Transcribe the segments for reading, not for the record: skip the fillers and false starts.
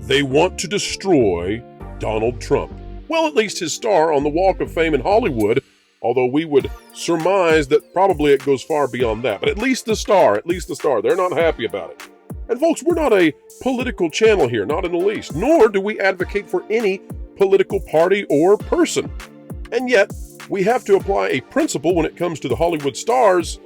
They want to destroy Donald Trump. Well, at least his star on the Walk of Fame in Hollywood, although we would surmise that probably it goes far beyond that. But at least the star. They're not happy about it. And folks, we're not a political channel here, not in the least, nor do we advocate for any political party or person. And yet, we have to apply a principle when it comes to the Hollywood stars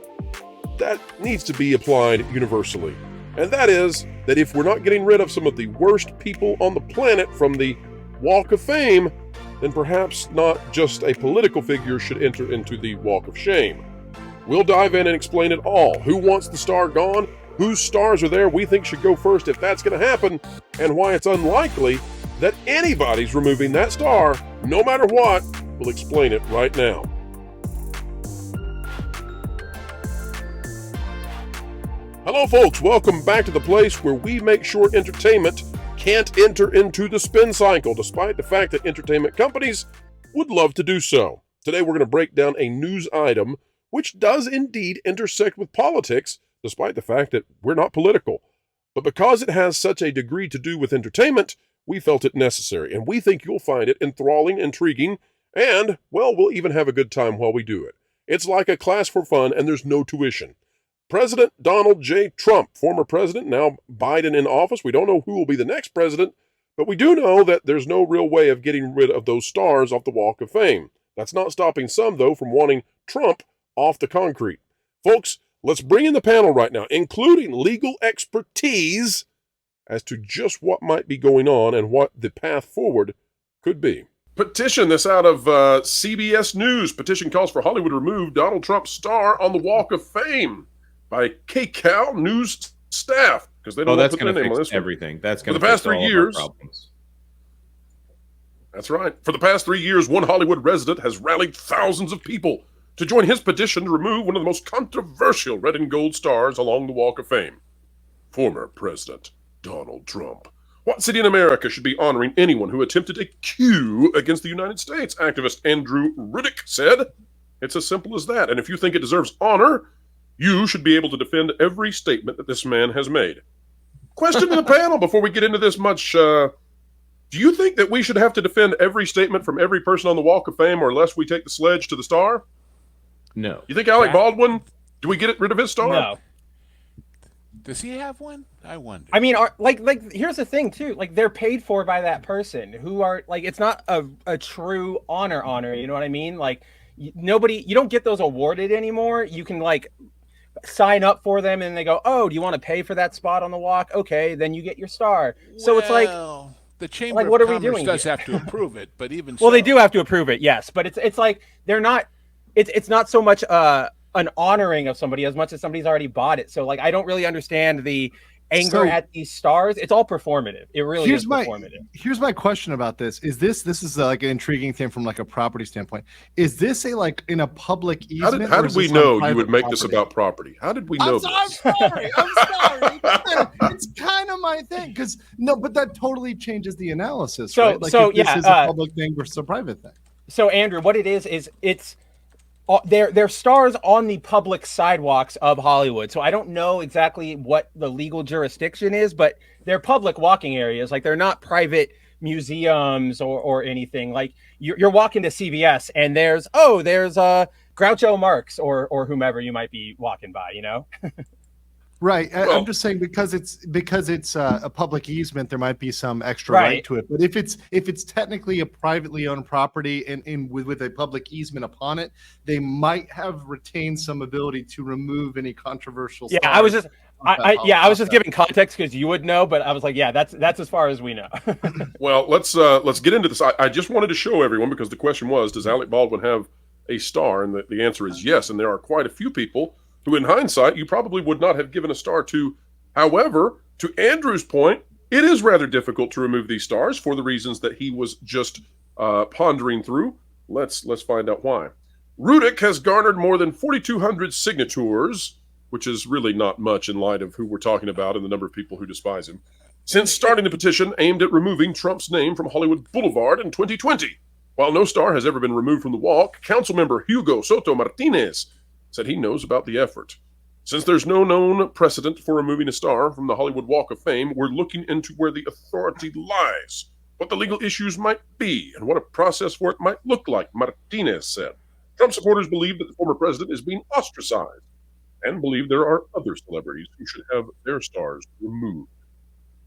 that needs to be applied universally. And that is that if we're not getting rid of some of the worst people on the planet from the Walk of Fame, then perhaps not just a political figure should enter into the Walk of Shame. We'll dive in and explain it all. Who wants the star gone? Whose stars are there we think should go first if that's going to happen? And why it's unlikely that anybody's removing that star, no matter what. We'll explain it right now. Hello folks, welcome back to the place where we make sure entertainment can't enter into the spin cycle, despite the fact that entertainment companies would love to do so. Today we're going to break down a news item which does indeed intersect with politics, despite the fact that we're not political. But because it has such a degree to do with entertainment, we felt it necessary, and we think you'll find it enthralling, intriguing, and, well, we'll even have a good time while we do it. It's like a class for fun, and there's no tuition. President Donald J. Trump, former president, now Biden in office. We don't know who will be the next president, but we do know that there's no real way of getting rid of those stars off the Walk of Fame. That's not stopping some, though, from wanting Trump off the concrete. Folks, let's bring in the panel right now, including legal expertise as to just what might be going on and what the path forward could be. Petition, this out of CBS News. Petition calls for Hollywood to remove Donald Trump's star on the Walk of Fame by KCAL News staff, because they don't want to put their name on this everything. That's going to fix all of our problems. That's right. For the past 3 years, one Hollywood resident has rallied thousands of people to join his petition to remove one of the most controversial red and gold stars along the Walk of Fame, former President Donald Trump. What city in America should be honoring anyone who attempted a coup against the United States? Activist Andrew Riddick said. It's as simple as that. And if you think it deserves honor, you should be able to defend every statement that this man has made. Question to the panel before we get into this much. Do you think that we should have to defend every statement from every person on the Walk of Fame, or unless we take the sledge to the star? No. You think Alec Baldwin, do we get rid of his star? No. Does he have one? I wonder. I mean, here's the thing too. Like, they're paid for by that person. Who are like, it's not a true honor. You know what I mean? Like, you don't get those awarded anymore. You can like sign up for them, and they go, "Oh, do you want to pay for that spot on the walk? Okay, then you get your star." So it's like the Chamber what of are we Commerce doing does here? have to approve it, but even well, so, they do have to approve it, yes. But it's like they're not. It's not so much an honoring of somebody as much as somebody's already bought it. So like, I don't really understand the anger at these stars. It's all performative. It really is performative. Here's my question about this. Is this is like an intriguing thing from like a property standpoint. Is this like in a public easement? How did we know you would make this about property? How did we know this? I'm sorry. It's kind of my thing, but that totally changes the analysis, right? Like, if this is a public thing versus a private thing. So Andrew, what it is it's they're stars on the public sidewalks of Hollywood. So I don't know exactly what the legal jurisdiction is, but they're public walking areas. Like, they're not private museums or anything. Like, you're walking to CVS and there's Groucho Marx or whomever you might be walking by, you know? Right. I'm just saying because it's a public easement, there might be some extra right to it. But if it's technically a privately owned property and with a public easement upon it, they might have retained some ability to remove any controversial. Yeah, I was just giving context because you would know, but I was like, yeah, that's as far as we know. Well, let's get into this. I just wanted to show everyone, because the question was, does Alec Baldwin have a star? And the answer is yes. And there are quite a few people who, in hindsight, you probably would not have given a star to. However, to Andrew's point, it is rather difficult to remove these stars for the reasons that he was just pondering through. Let's find out why. Riddick has garnered more than 4,200 signatures, which is really not much in light of who we're talking about and the number of people who despise him, since starting the petition aimed at removing Trump's name from Hollywood Boulevard in 2020. While no star has ever been removed from the walk, Councilmember Hugo Soto Martinez said he knows about the effort. Since there's no known precedent for removing a star from the Hollywood Walk of Fame, we're looking into where the authority lies, what the legal issues might be, and what a process for it might look like, Martinez said. Trump supporters believe that the former president is being ostracized and believe there are other celebrities who should have their stars removed.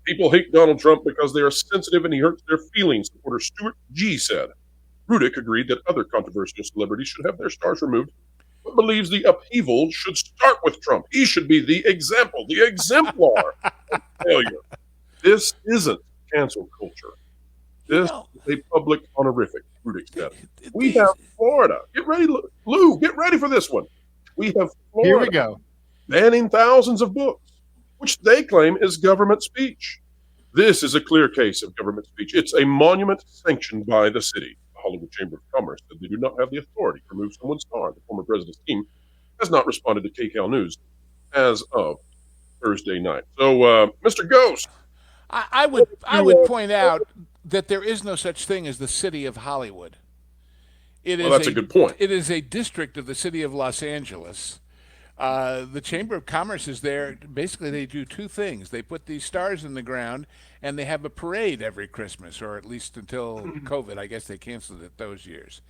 People hate Donald Trump because they are sensitive and he hurts their feelings, supporter Stuart G. said. Rudick agreed that other controversial celebrities should have their stars removed, but believes the upheaval should start with Trump. He should be the example, the exemplar of failure. This isn't cancel culture. This is a public honorific, Rudick said. We have Florida. Get ready, Lou, get ready for this one. We have Florida. Here we go. Banning thousands of books, which they claim is government speech. This is a clear case of government speech. It's a monument sanctioned by the city. The Hollywood Chamber of Commerce said they do not have the authority to remove someone's star. The former president's team has not responded to KCAL News as of Thursday night. So, Mr. Ghost. I would point out that there is no such thing as the city of Hollywood. That's a good point. It is a district of the city of Los Angeles. The Chamber of Commerce is there. Basically, they do two things. They put these stars in the ground, and they have a parade every Christmas, or at least until COVID. I guess they canceled it those years.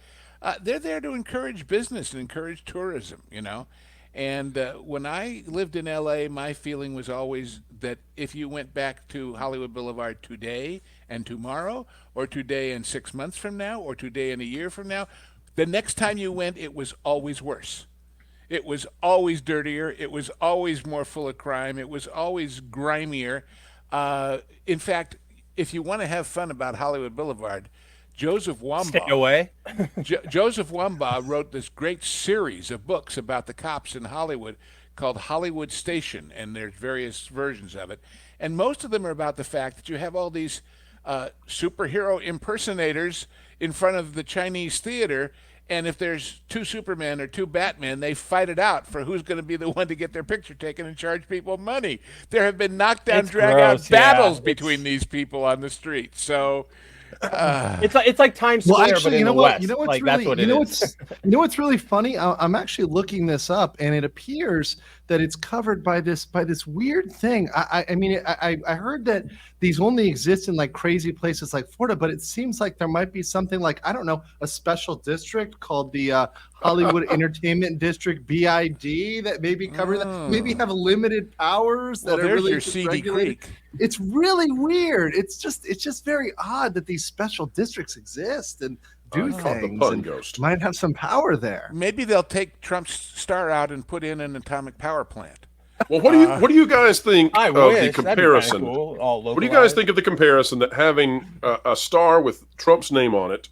They're there to encourage business and encourage tourism, you know. And when I lived in L.A., my feeling was always that if you went back to Hollywood Boulevard today and tomorrow, or today and 6 months from now, or today and a year from now, the next time you went, it was always worse. It was always dirtier. It was always more full of crime. It was always grimier. In fact, if you want to have fun about Hollywood Boulevard, Joseph Wambaugh. Stay away. Joseph Wambaugh wrote this great series of books about the cops in Hollywood called Hollywood Station, and there's various versions of it. And most of them are about the fact that you have all these superhero impersonators in front of the Chinese theater, and if there's two Supermen or two Batmen, they fight it out for who's going to be the one to get their picture taken and charge people money. There have been knockdown, drag-out battles between these people on the street. So it's like Times Square, but in the West. You know what's like, really, that's what it is. You know what's really funny? I'm actually looking this up, and it appears that it's covered by this weird thing. I mean, I heard that these only exist in like crazy places like Florida, but it seems like there might be something like, I don't know, a special district called the Hollywood Entertainment District (BID) that maybe cover that. Maybe have limited powers that are really your CD Creek. It's really weird. It's just very odd that these special districts exist and do things. The pun ghost might have some power there. Maybe they'll take Trump's star out and put in an atomic power plant. Well, what do you guys think of the comparison? Cool. What do you guys think of the comparison that having a star with Trump's name on it?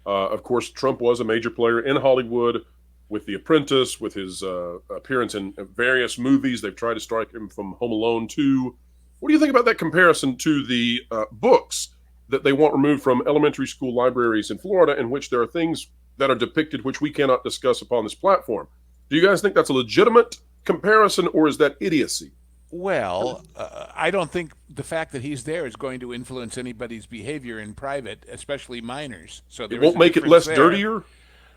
Of course, Trump was a major player in Hollywood with The Apprentice, with his appearance in various movies. They've tried to strike him from Home Alone 2. What do you think about that comparison to the books that they want removed from elementary school libraries in Florida, in which there are things that are depicted which we cannot discuss upon this platform? Do you guys think that's a legitimate comparison, or is that idiocy? Well, I don't think the fact that he's there is going to influence anybody's behavior in private, especially minors. So it won't make it less dirtier?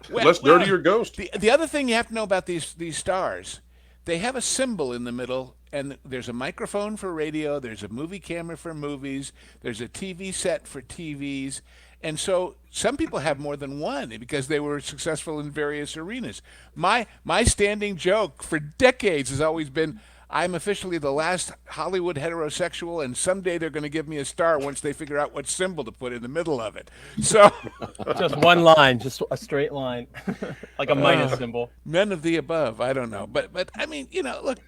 Dirtier, Ghost? The other thing you have to know about these stars, they have a symbol in the middle, and there's a microphone for radio, there's a movie camera for movies, there's a TV set for TVs, and so some people have more than one because they were successful in various arenas. My standing joke for decades has always been, I'm officially the last Hollywood heterosexual, and someday they're going to give me a star once they figure out what symbol to put in the middle of it. So just one line, just a straight line, like a minus symbol. None of the above. I don't know, but I mean, look.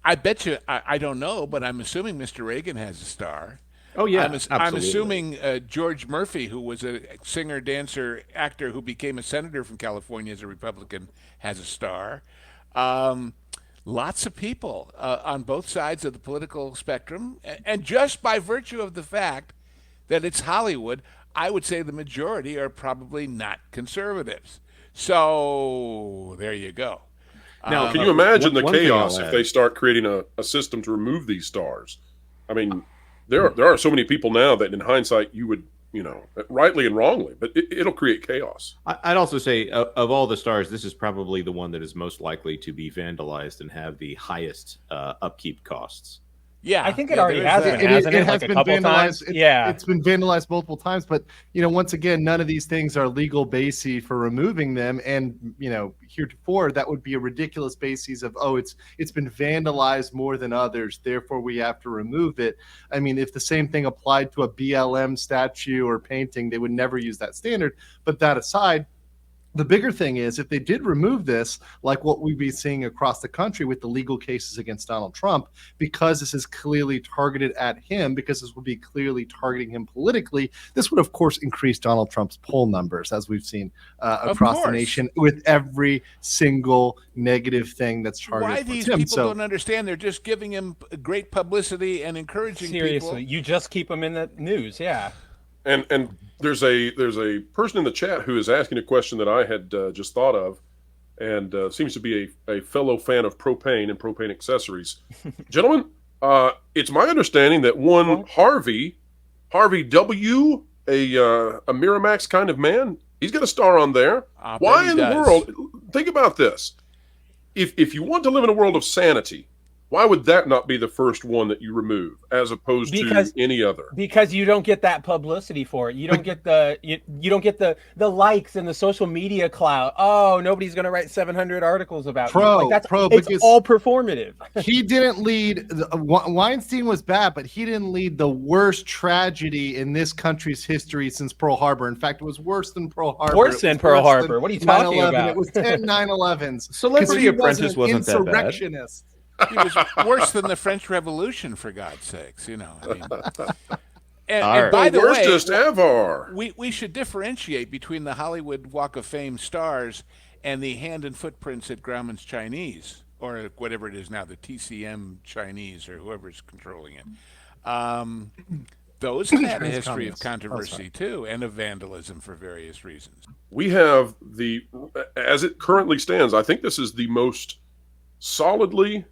I bet you I don't know, but I'm assuming Mr. Reagan has a star. Oh yeah, I'm assuming George Murphy, who was a singer, dancer, actor who became a senator from California as a Republican, has a star. Lots of people on both sides of the political spectrum, and just by virtue of the fact that it's Hollywood, I would say the majority are probably not conservatives. So there you go. Now, can you imagine the chaos if they start creating a system to remove these stars? I mean, there are so many people now that in hindsight you would rightly and wrongly, but it'll create chaos. I'd also say of all the stars, this is probably the one that is most likely to be vandalized and have the highest upkeep costs. Yeah, I think it already has been, It hasn't it? has Like a been couple vandalized. times. It's been vandalized multiple times, but once again, none of these things are legal basis for removing them. And heretofore, that would be a ridiculous basis of it's been vandalized more than others, therefore we have to remove it. I mean, if the same thing applied to a BLM statue or painting, they would never use that standard. But that aside, the bigger thing is if they did remove this, like what we'd be seeing across the country with the legal cases against Donald Trump, because this is clearly targeted at him, because this would be clearly targeting him politically, this would, of course, increase Donald Trump's poll numbers, as we've seen across the nation with every single negative thing that's targeted Why towards these him. people don't understand? They're just giving him great publicity and encouraging Seriously, people. you just keep them in the news, yeah. And there's a person in the chat who is asking a question that I had just thought of, and seems to be a fellow fan of propane and propane accessories. Gentlemen, it's my understanding that one Harvey W, a Miramax kind of man, he's got a star on there. Why in the world? Think about this. If you want to live in a world of sanity, why would that not be the first one that you remove as opposed to any other? Because you don't get that publicity for it. You don't get the you don't get the likes and the social media clout. Oh, nobody's going to write 700 articles about you. Like it's all performative. He didn't lead. Weinstein was bad, but he didn't lead the worst tragedy in this country's history since Pearl Harbor. In fact, it was worse than Pearl Harbor. Worse than Pearl Harbor. What are you talking about? It was 10 9/11s. Celebrity Apprentice wasn't that bad. Insurrectionist. He was worse than the French Revolution, for God's sakes, I mean. And by the way, we should differentiate between the Hollywood Walk of Fame stars and the hand and footprints at Grauman's Chinese, or whatever it is now, the TCM Chinese, or whoever's controlling it. Those have had a history of controversy, too, and of vandalism for various reasons. We have as it currently stands, I think this is the most solidly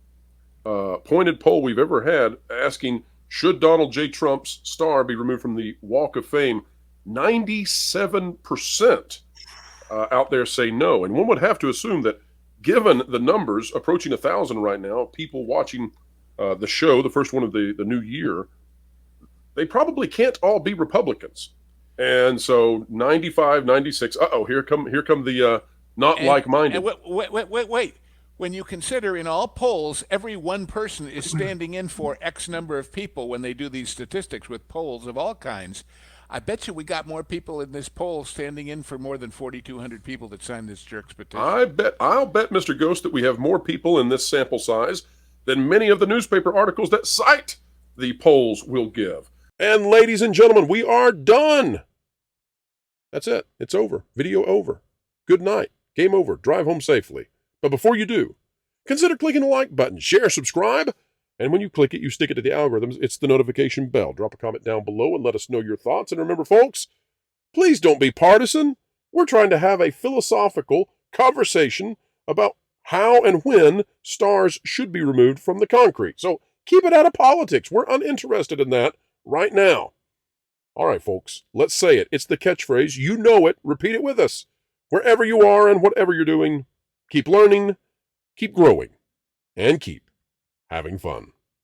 pointed poll we've ever had, asking, should Donald J. Trump's star be removed from the Walk of Fame? 97% out there say no. And one would have to assume that, given the numbers approaching 1,000 right now, people watching the show, the first one of the new year, they probably can't all be Republicans. And so 95, 96, here come the not like-minded. Wait. When you consider in all polls, every one person is standing in for X number of people when they do these statistics with polls of all kinds, I bet you we got more people in this poll standing in for more than 4,200 people that signed this jerk's petition. I'll bet, Mr. Ghost, that we have more people in this sample size than many of the newspaper articles that cite the polls will give. And ladies and gentlemen, we are done. That's it. It's over. Video over. Good night. Game over. Drive home safely. But before you do, consider clicking the like button, share, subscribe, and when you click it, you stick it to the algorithms. It's the notification bell. Drop a comment down below and let us know your thoughts. And remember, folks, please don't be partisan. We're trying to have a philosophical conversation about how and when stars should be removed from the concrete. So keep it out of politics. We're uninterested in that right now. All right, folks, let's say it. It's the catchphrase. You know it. Repeat it with us. Wherever you are and whatever you're doing, keep learning, keep growing, and keep having fun.